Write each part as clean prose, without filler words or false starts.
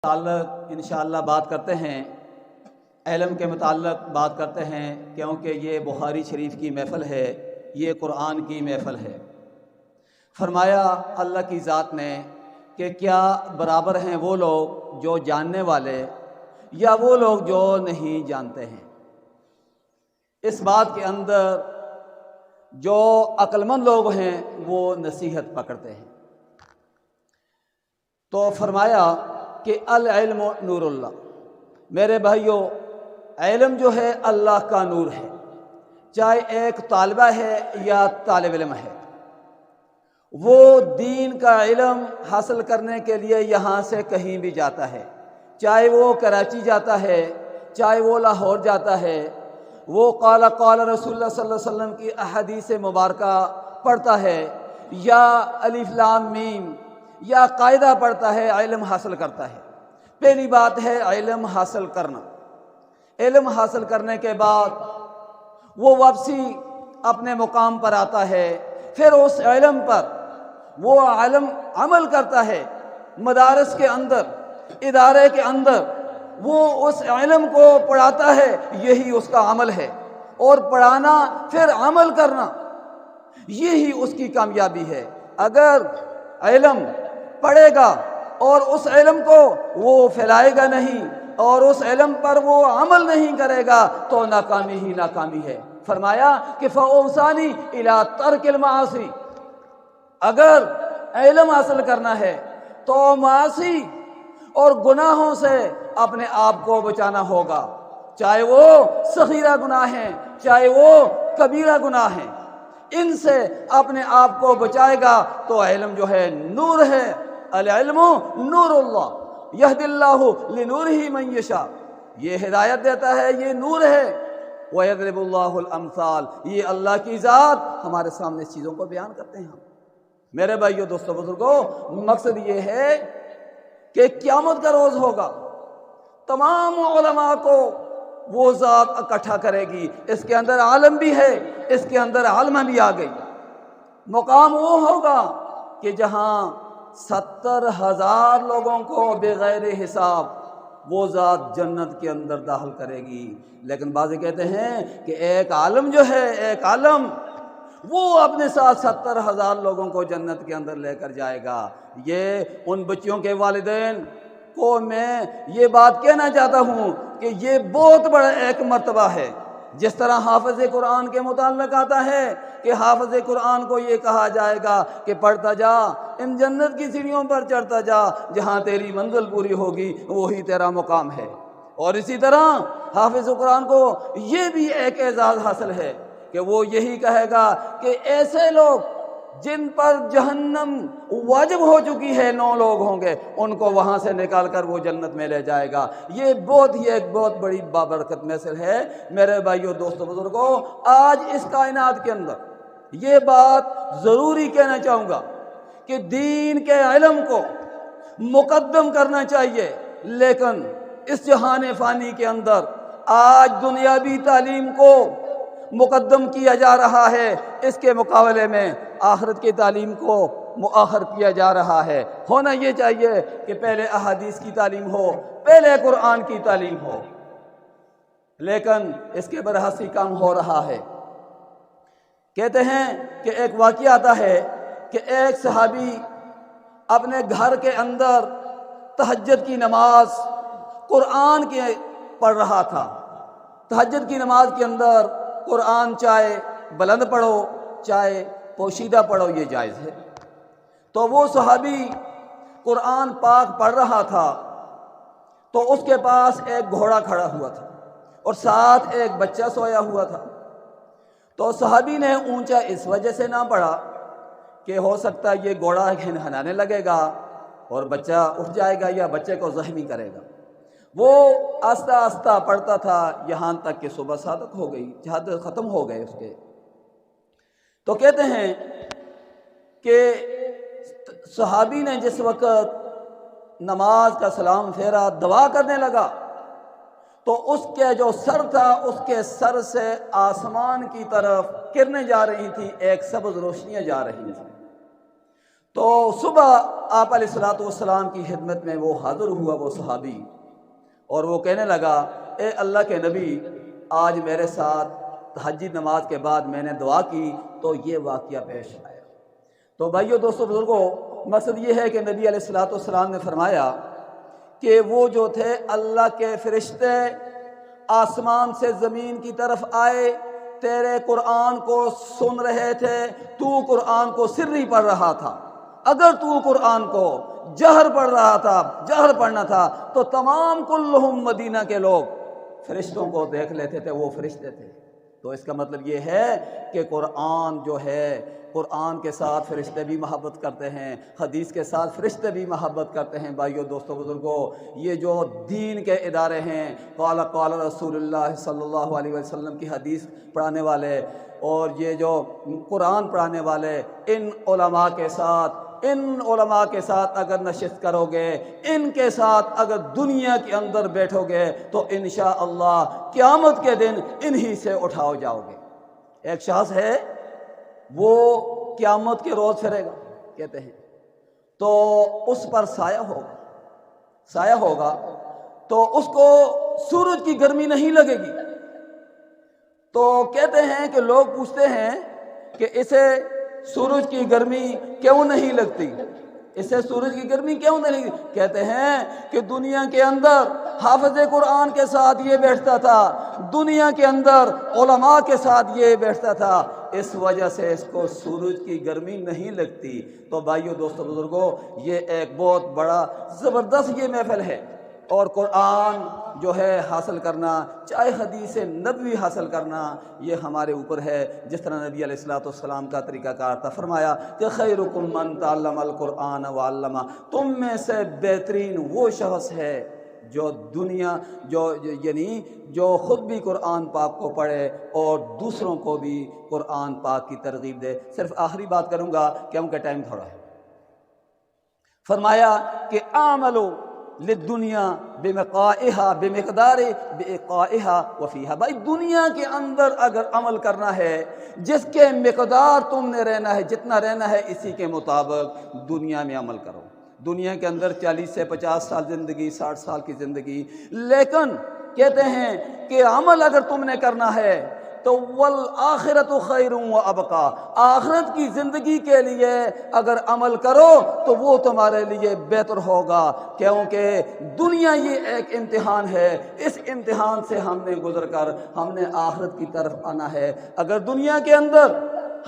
تعلق انشاءاللہ بات کرتے ہیں، علم کے متعلق بات کرتے ہیں، کیونکہ یہ بخاری شریف کی محفل ہے، یہ قرآن کی محفل ہے۔ فرمایا اللہ کی ذات نے کہ کیا برابر ہیں وہ لوگ جو جاننے والے یا وہ لوگ جو نہیں جانتے ہیں۔ اس بات کے اندر جو عقل مند لوگ ہیں وہ نصیحت پکڑتے ہیں۔ تو فرمایا کہ العلم نور اللہ، میرے بھائیو علم جو ہے اللہ کا نور ہے، چاہے ایک طالبہ ہے یا طالب علم ہے، وہ دین کا علم حاصل کرنے کے لیے یہاں سے کہیں بھی جاتا ہے، چاہے وہ کراچی جاتا ہے، چاہے وہ لاہور جاتا ہے، وہ قال رسول اللہ صلی اللہ علیہ وسلم کی احادیث مبارکہ پڑھتا ہے یا الف لام میم یا قاعدہ پڑھتا ہے، علم حاصل کرتا ہے۔ پہلی بات ہے علم حاصل کرنا۔ علم حاصل کرنے کے بعد وہ واپسی اپنے مقام پر آتا ہے، پھر اس علم پر وہ علم عمل کرتا ہے، مدارس کے اندر، ادارے کے اندر وہ اس علم کو پڑھاتا ہے، یہی اس کا عمل ہے، اور پڑھانا پھر عمل کرنا یہی اس کی کامیابی ہے۔ اگر علم پڑھے گا اور اس علم کو وہ پھیلائے گا نہیں اور اس علم پر وہ عمل نہیں کرے گا تو ناکامی ہی ناکامی ہے۔ فرمایا کہ فَأَوْصَانِي إِلَىٰ تَرْكِ الْمَعَاصِي، اگر علم حاصل کرنا ہے تو معاصی اور گناہوں سے اپنے آپ کو بچانا ہوگا، چاہے وہ صغیرہ گناہ ہیں چاہے وہ کبیرہ گناہ ہیں، ان سے اپنے آپ کو بچائے گا تو علم جو ہے نور ہے۔ العلم نور اللہ یہدی اللہ لنورہ من یشاء، یہ ہدایت دیتا ہے، یہ نور ہے۔ وَيَضْرِبُ اللَّهُ الْأَمْثَالَ، یہ اللہ کی ذات ہمارے سامنے اس چیزوں کو بیان کرتے ہیں۔ میرے بھائیو دوستو بزرگوں، مقصد یہ ہے کہ قیامت کا روز ہوگا، تمام علماء کو وہ ذات اکٹھا کرے گی، اس کے اندر عالم بھی ہے، اس کے اندر عالمہ بھی آ گئی۔ مقام وہ ہوگا کہ جہاں 70,000 لوگوں کو بغیر حساب وہ ذات جنت کے اندر داخل کرے گی۔ لیکن بعض کہتے ہیں کہ ایک عالم جو ہے، ایک عالم وہ اپنے ساتھ 70,000 لوگوں کو جنت کے اندر لے کر جائے گا۔ یہ ان بچیوں کے والدین کو میں یہ بات کہنا چاہتا ہوں کہ یہ بہت بڑا ایک مرتبہ ہے۔ جس طرح حافظ قرآن کے متعلق آتا ہے کہ حافظ قرآن کو یہ کہا جائے گا کہ پڑھتا جا، ان جنت کی سیڑھیوں پر چڑھتا جا، جہاں تیری منزل پوری ہوگی وہی تیرا مقام ہے۔ اور اسی طرح حافظ قرآن کو یہ بھی ایک اعزاز حاصل ہے کہ وہ یہی کہے گا کہ ایسے لوگ جن پر جہنم واجب ہو چکی ہے 9 لوگ ہوں گے، ان کو وہاں سے نکال کر وہ جنت میں لے جائے گا۔ یہ ایک بہت بڑی بابرکت محفل ہے۔ میرے بھائیو دوستو بزرگوں، آج اس کائنات کے اندر یہ بات ضروری کہنا چاہوں گا کہ دین کے علم کو مقدم کرنا چاہیے، لیکن اس جہان فانی کے اندر آج دنیاوی تعلیم کو مقدم کیا جا رہا ہے، اس کے مقابلے میں آخرت کی تعلیم کو مؤخر کیا جا رہا ہے۔ ہونا یہ چاہیے کہ پہلے احادیث کی تعلیم ہو، پہلے قرآن کی تعلیم ہو، لیکن اس کے برعکس کام ہو رہا ہے۔ کہتے ہیں کہ ایک واقعہ آتا ہے کہ ایک صحابی اپنے گھر کے اندر تہجد کی نماز قرآن کے پڑھ رہا تھا۔ تہجد کی نماز کے اندر قرآن چاہے بلند پڑھو چاہے پوشیدہ پڑھو یہ جائز ہے۔ تو وہ صحابی قرآن پاک پڑھ رہا تھا تو اس کے پاس ایک گھوڑا کھڑا ہوا تھا اور ساتھ ایک بچہ سویا ہوا تھا۔ تو صحابی نے اونچا اس وجہ سے نہ پڑھا کہ ہو سکتا ہے یہ گھوڑا ہنہنانے لگے گا اور بچہ اٹھ جائے گا یا بچے کو زخمی کرے گا۔ وہ آہستہ آہستہ پڑھتا تھا یہاں تک کہ صبح صادق ہو گئی، جہاد ختم ہو گئے اس کے۔ تو کہتے ہیں کہ صحابی نے جس وقت نماز کا سلام پھیرا، دعا کرنے لگا، تو اس کے جو سر تھا اس کے سر سے آسمان کی طرف کرنیں جا رہی تھیں، ایک سبز روشنیاں جا رہی تھیں۔ تو صبح آپ علیہ کی خدمت میں وہ حاضر ہوا وہ صحابی، اور وہ کہنے لگا اے اللہ کے نبی، آج میرے ساتھ تہجد نماز کے بعد میں نے دعا کی تو یہ واقعہ پیش آیا۔ تو بھائیو، دوستو، بزرگوں، مقصد یہ ہے کہ نبی علیہ السلام نے فرمایا کہ وہ جو تھے اللہ کے فرشتے آسمان سے زمین کی طرف آئے، تیرے قرآن کو سن رہے تھے، تو قرآن کو سری پڑھ رہا تھا۔ اگر تو قرآن کو جہر پڑھ رہا تھا، جہر پڑھنا تھا، تو تمام کلہم مدینہ کے لوگ فرشتوں کو دیکھ لیتے تھے، وہ فرشتے تھے۔ تو اس کا مطلب یہ ہے کہ قرآن جو ہے، قرآن کے ساتھ فرشتے بھی محبت کرتے ہیں، حدیث کے ساتھ فرشتے بھی محبت کرتے ہیں۔ بھائیو، دوستو، بزرگوں، یہ جو دین کے ادارے ہیں، قال رسول اللہ صلی اللہ علیہ وسلم کی حدیث پڑھانے والے اور یہ جو قرآن پڑھانے والے، ان علماء کے ساتھ اگر نشست کرو گے، ان کے ساتھ اگر دنیا کے اندر بیٹھو گے، تو انشاءاللہ قیامت کے دن انہی سے اٹھاؤ جاؤ گے۔ ایک شخص ہے، وہ قیامت کے روز پھرے گا کہتے ہیں، تو اس پر سایہ ہوگا تو اس کو سورج کی گرمی نہیں لگے گی۔ تو کہتے ہیں کہ لوگ پوچھتے ہیں کہ اسے سورج کی گرمی کیوں نہیں لگتی، اسے سورج کی گرمی کیوں نہیں لگتی؟ کہتے ہیں کہ دنیا کے اندر حافظ قرآن کے ساتھ یہ بیٹھتا تھا، دنیا کے اندر علماء کے ساتھ یہ بیٹھتا تھا، اس وجہ سے اس کو سورج کی گرمی نہیں لگتی۔ تو بھائیو، دوستو، بزرگوں، یہ ایک بہت بڑا زبردست یہ محفل ہے، اور قرآن جو ہے حاصل کرنا، چاہے حدیث نبوی حاصل کرنا، یہ ہمارے اوپر ہے۔ جس طرح نبی علیہ السلام کا طریقہ کار تھا، فرمایا کہ خیرکم من تعلم القرآن وعلمہ، تم میں سے بہترین وہ شخص ہے جو خود بھی قرآن پاک کو پڑھے اور دوسروں کو بھی قرآن پاک کی ترغیب دے۔ صرف آخری بات کروں گا کیونکہ ٹائم تھوڑا ہے۔ فرمایا کہ اعملوا للدنیا بمقدار بإقائها وفیہا، بھائی دنیا کے اندر اگر عمل کرنا ہے، جس کے مقدار تم نے رہنا ہے، جتنا رہنا ہے، اسی کے مطابق دنیا میں عمل کرو۔ دنیا کے اندر 40 سے 50 سال زندگی، 60 سال کی زندگی، لیکن کہتے ہیں کہ عمل اگر تم نے کرنا ہے تو والآخرۃ خیر وابقا، آخرت کی زندگی کے لیے اگر عمل کرو تو وہ تمہارے لیے بہتر ہوگا، کیونکہ دنیا یہ ایک امتحان ہے، اس امتحان سے ہم نے گزر کر ہم نے آخرت کی طرف آنا ہے۔ اگر دنیا کے اندر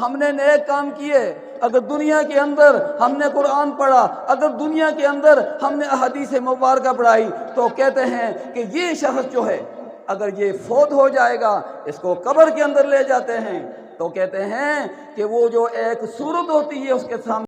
ہم نے نیک کام کیے، اگر دنیا کے اندر ہم نے قرآن پڑھا، اگر دنیا کے اندر ہم نے احادیث مبارکہ پڑھائی، تو کہتے ہیں کہ یہ شخص جو ہے، اگر یہ فوت ہو جائے گا، اس کو قبر کے اندر لے جاتے ہیں، تو کہتے ہیں کہ وہ جو ایک صورت ہوتی ہے اس کے سامنے